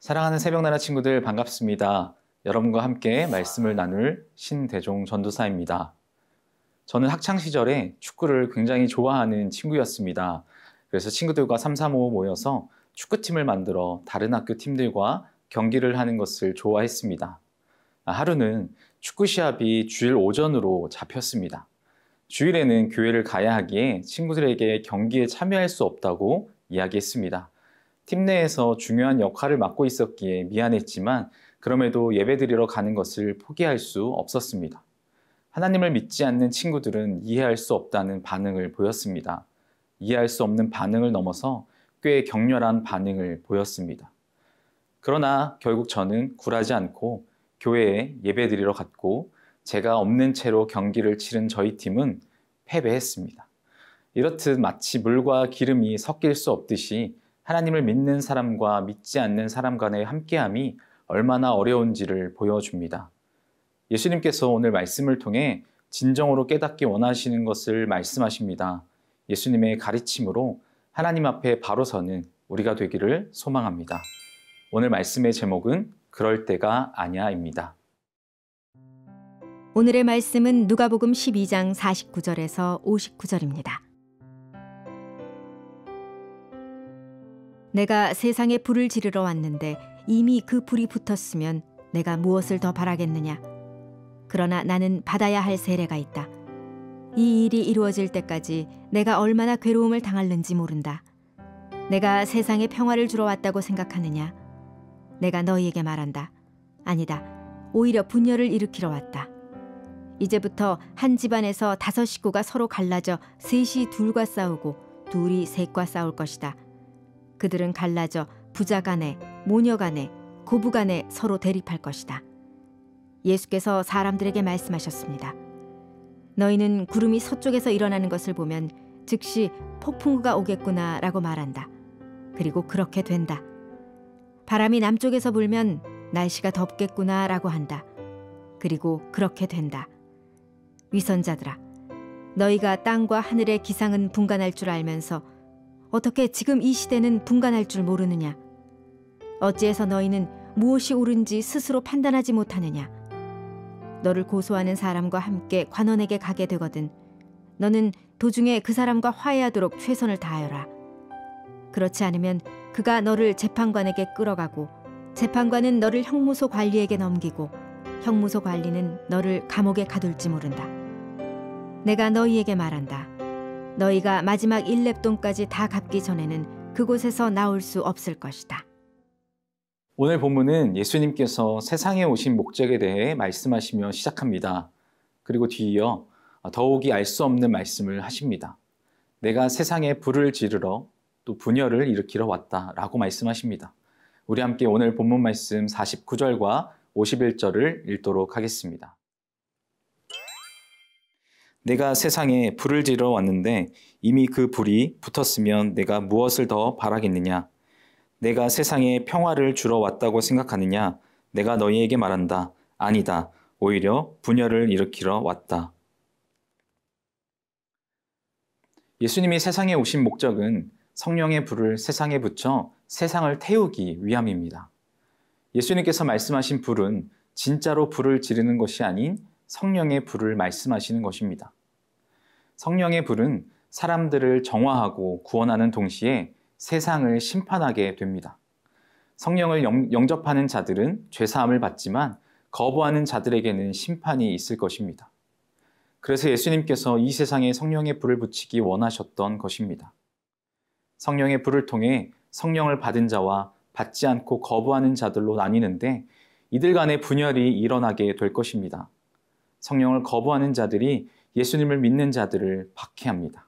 사랑하는 새벽나라 친구들 반갑습니다. 여러분과 함께 말씀을 나눌 신대종 전도사입니다. 저는 학창시절에 축구를 굉장히 좋아하는 친구였습니다. 그래서 친구들과 335 모여서 축구팀을 만들어 다른 학교 팀들과 경기를 하는 것을 좋아했습니다. 하루는 축구 시합이 주일 오전으로 잡혔습니다. 주일에는 교회를 가야 하기에 친구들에게 경기에 참여할 수 없다고 이야기했습니다. 팀 내에서 중요한 역할을 맡고 있었기에 미안했지만 그럼에도 예배드리러 가는 것을 포기할 수 없었습니다. 하나님을 믿지 않는 친구들은 이해할 수 없다는 반응을 보였습니다. 이해할 수 없는 반응을 넘어서 꽤 격렬한 반응을 보였습니다. 그러나 결국 저는 굴하지 않고 교회에 예배드리러 갔고 제가 없는 채로 경기를 치른 저희 팀은 패배했습니다. 이렇듯 마치 물과 기름이 섞일 수 없듯이 하나님을 믿는 사람과 믿지 않는 사람 간의 함께함이 얼마나 어려운지를 보여줍니다. 예수님께서 오늘 말씀을 통해 진정으로 깨닫기 원하시는 것을 말씀하십니다. 예수님의 가르침으로 하나님 앞에 바로 서는 우리가 되기를 소망합니다. 오늘 말씀의 제목은 그럴 때가 아니야입니다. 오늘의 말씀은 누가복음 12장 49절에서 59절입니다. 내가 세상에 불을 지르러 왔는데 이미 그 불이 붙었으면 내가 무엇을 더 바라겠느냐. 그러나 나는 받아야 할 세례가 있다. 이 일이 이루어질 때까지 내가 얼마나 괴로움을 당할는지 모른다. 내가 세상에 평화를 주러 왔다고 생각하느냐. 내가 너희에게 말한다. 아니다. 오히려 분열을 일으키러 왔다. 이제부터 한 집안에서 5 식구가 서로 갈라져 셋이 둘과 싸우고 둘이 셋과 싸울 것이다. 그들은 갈라져 부자 간에 모녀 간에 고부 간에 서로 대립할 것이다. 예수께서 사람들에게 말씀하셨습니다. 너희는 구름이 서쪽에서 일어나는 것을 보면 즉시 폭풍우가 오겠구나 라고 말한다. 그리고 그렇게 된다. 바람이 남쪽에서 불면 날씨가 덥겠구나 라고 한다. 그리고 그렇게 된다. 위선자들아, 너희가 땅과 하늘의 기상은 분간할 줄 알면서 어떻게 지금 이 시대는 분간할 줄 모르느냐? 어찌해서 너희는 무엇이 옳은지 스스로 판단하지 못하느냐? 너를 고소하는 사람과 함께 관원에게 가게 되거든 너는 도중에 그 사람과 화해하도록 최선을 다하여라. 그렇지 않으면 그가 너를 재판관에게 끌어가고 재판관은 너를 형무소 관리에게 넘기고 형무소 관리는 너를 감옥에 가둘지 모른다. 내가 너희에게 말한다. 너희가 마지막 일렙돈까지 다 갚기 전에는 그곳에서 나올 수 없을 것이다. 오늘 본문은 예수님께서 세상에 오신 목적에 대해 말씀하시며 시작합니다. 그리고 뒤이어 더욱이 알 수 없는 말씀을 하십니다. 내가 세상에 불을 지르러 또 분열을 일으키러 왔다라고 말씀하십니다. 우리 함께 오늘 본문 말씀 49절과 51절을 읽도록 하겠습니다. 내가 세상에 불을 지르러 왔는데 이미 그 불이 붙었으면 내가 무엇을 더 바라겠느냐. 내가 세상에 평화를 주러 왔다고 생각하느냐. 내가 너희에게 말한다. 아니다. 오히려 분열을 일으키러 왔다. 예수님이 세상에 오신 목적은 성령의 불을 세상에 붙여 세상을 태우기 위함입니다. 예수님께서 말씀하신 불은 진짜로 불을 지르는 것이 아닌 성령의 불을 말씀하시는 것입니다. 성령의 불은 사람들을 정화하고 구원하는 동시에 세상을 심판하게 됩니다. 성령을 영접하는 자들은 죄사함을 받지만 거부하는 자들에게는 심판이 있을 것입니다. 그래서 예수님께서 이 세상에 성령의 불을 붙이기 원하셨던 것입니다. 성령의 불을 통해 성령을 받은 자와 받지 않고 거부하는 자들로 나뉘는데 이들 간의 분열이 일어나게 될 것입니다. 성령을 거부하는 자들이 예수님을 믿는 자들을 박해합니다.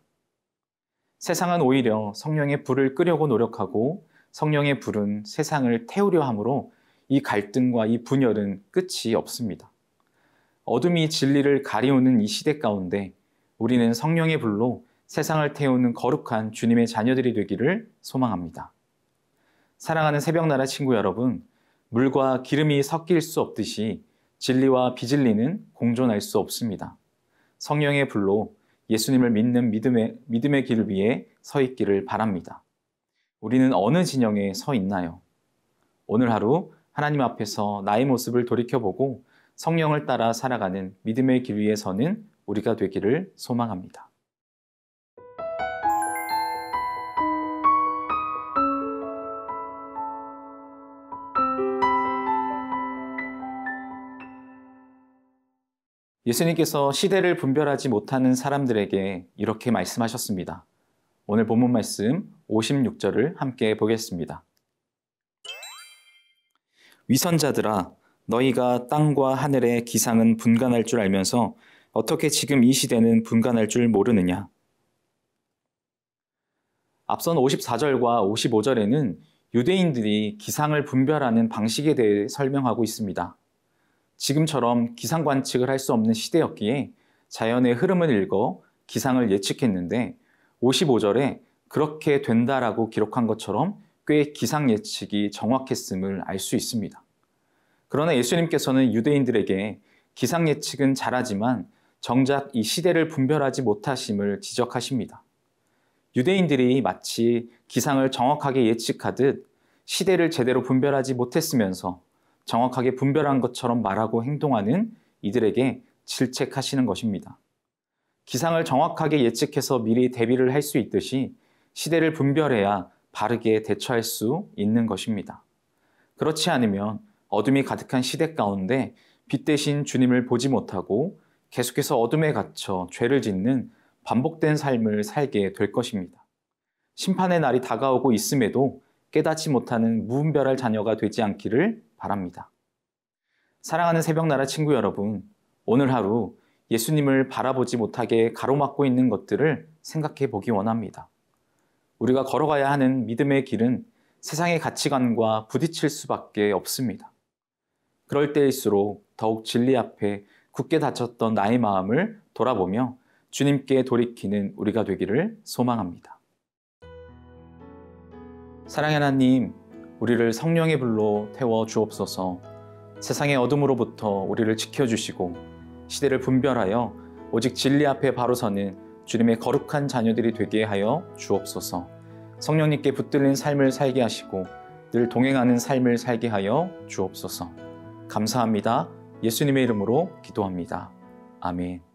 세상은 오히려 성령의 불을 끄려고 노력하고 성령의 불은 세상을 태우려 하므로 이 갈등과 이 분열은 끝이 없습니다. 어둠이 진리를 가리우는 이 시대 가운데 우리는 성령의 불로 세상을 태우는 거룩한 주님의 자녀들이 되기를 소망합니다. 사랑하는 새벽나라 친구 여러분, 물과 기름이 섞일 수 없듯이 진리와 비진리는 공존할 수 없습니다. 성령의 불로 예수님을 믿는 믿음의 길 위에 서 있기를 바랍니다. 우리는 어느 진영에 서 있나요? 오늘 하루 하나님 앞에서 나의 모습을 돌이켜보고 성령을 따라 살아가는 믿음의 길 위에 서는 우리가 되기를 소망합니다. 예수님께서 시대를 분별하지 못하는 사람들에게 이렇게 말씀하셨습니다. 오늘 본문 말씀 56절을 함께 보겠습니다. 위선자들아, 너희가 땅과 하늘의 기상은 분간할 줄 알면서 어떻게 지금 이 시대는 분간할 줄 모르느냐? 앞선 54절과 55절에는 유대인들이 기상을 분별하는 방식에 대해 설명하고 있습니다. 지금처럼 기상 관측을 할 수 없는 시대였기에 자연의 흐름을 읽어 기상을 예측했는데 55절에 그렇게 된다라고 기록한 것처럼 꽤 기상 예측이 정확했음을 알 수 있습니다. 그러나 예수님께서는 유대인들에게 기상 예측은 잘하지만 정작 이 시대를 분별하지 못하심을 지적하십니다. 유대인들이 마치 기상을 정확하게 예측하듯 시대를 제대로 분별하지 못했으면서 정확하게 분별한 것처럼 말하고 행동하는 이들에게 질책하시는 것입니다. 기상을 정확하게 예측해서 미리 대비를 할 수 있듯이 시대를 분별해야 바르게 대처할 수 있는 것입니다. 그렇지 않으면 어둠이 가득한 시대 가운데 빛 대신 주님을 보지 못하고 계속해서 어둠에 갇혀 죄를 짓는 반복된 삶을 살게 될 것입니다. 심판의 날이 다가오고 있음에도 깨닫지 못하는 무분별할 자녀가 되지 않기를 바랍니다. 사랑하는 새벽나라 친구 여러분, 오늘 하루 예수님을 바라보지 못하게 가로막고 있는 것들을 생각해 보기 원합니다. 우리가 걸어가야 하는 믿음의 길은 세상의 가치관과 부딪힐 수밖에 없습니다. 그럴 때일수록 더욱 진리 앞에 굳게 닫혔던 나의 마음을 돌아보며 주님께 돌이키는 우리가 되기를 소망합니다. 사랑의 하나님, 우리를 성령의 불로 태워 주옵소서. 세상의 어둠으로부터 우리를 지켜주시고 시대를 분별하여 오직 진리 앞에 바로 서는 주님의 거룩한 자녀들이 되게 하여 주옵소서. 성령님께 붙들린 삶을 살게 하시고 늘 동행하는 삶을 살게 하여 주옵소서. 감사합니다. 예수님의 이름으로 기도합니다. 아멘.